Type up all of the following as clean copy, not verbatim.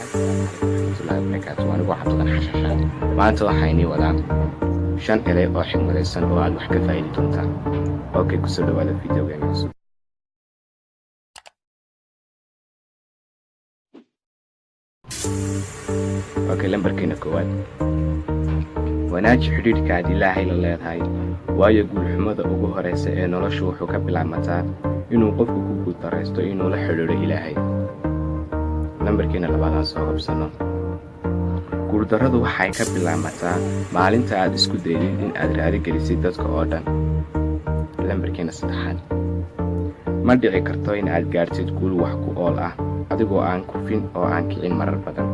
Warahmatullahi wabarakatuh. Anigu waxaan badan xashashaa. Maanta waxaan wadaan 5 eray oo xigmadaysan oo aad wax ka faa'iidi doontaan. Okay, ku soo dhawaada videogeena cusub. Okay, lambarkeena koowaad. Wanaaji xidhiidhka aad Ilaahay la leedahay. Waayo guulxumada ugu horeysa ee noloshu wuxuu ka bilaabmataa inuu qofku ku guuldareysto inuu la xidhiidho Ilaahay. Lambarkeena labaad aan soo qabsano. Guuldarradu waxay ka bilaabmataa maalinta aad isku daydid in aad raali gelisid dadka oo dhan. Lambarkeena saddexaad. Ma dhici karto in aad gaartid guul wax ku ool ah adigoo aan kufin oo aan kicin marar badan.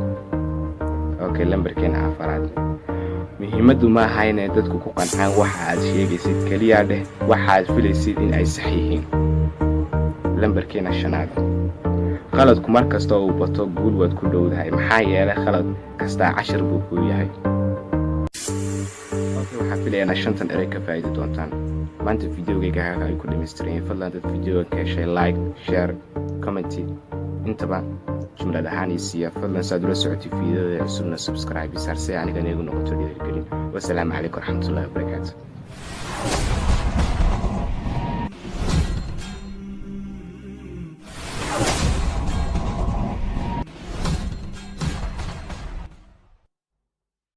Okay, lambarkeena afaraad. Muhiimaddu ma aha inay dadku ku qancaan waxa aad sheegaysid, kaliya dheh waxa aad filaysid in ay sax yihiin. Lambarkeena shanaad. Qaladku mar kasta uu bato guul waad ku dhowdahay, maxaa yeelay qalad kasta cashar buu ku yahay. Okay, waxaan filayaa 5 eray ka faa'iidi doontaan. Maanta videogayga ay ku dhameystireen. Fadlan dad videoga ka heshay like, share, comment intaba jumlad ahaan isiya. Fadlan saad ula socotid videoda cusubna subscribe saar si aniga igu noqoto dhiirigelin. Wassalaamu calaykum warahmatullahi wabarakatuh.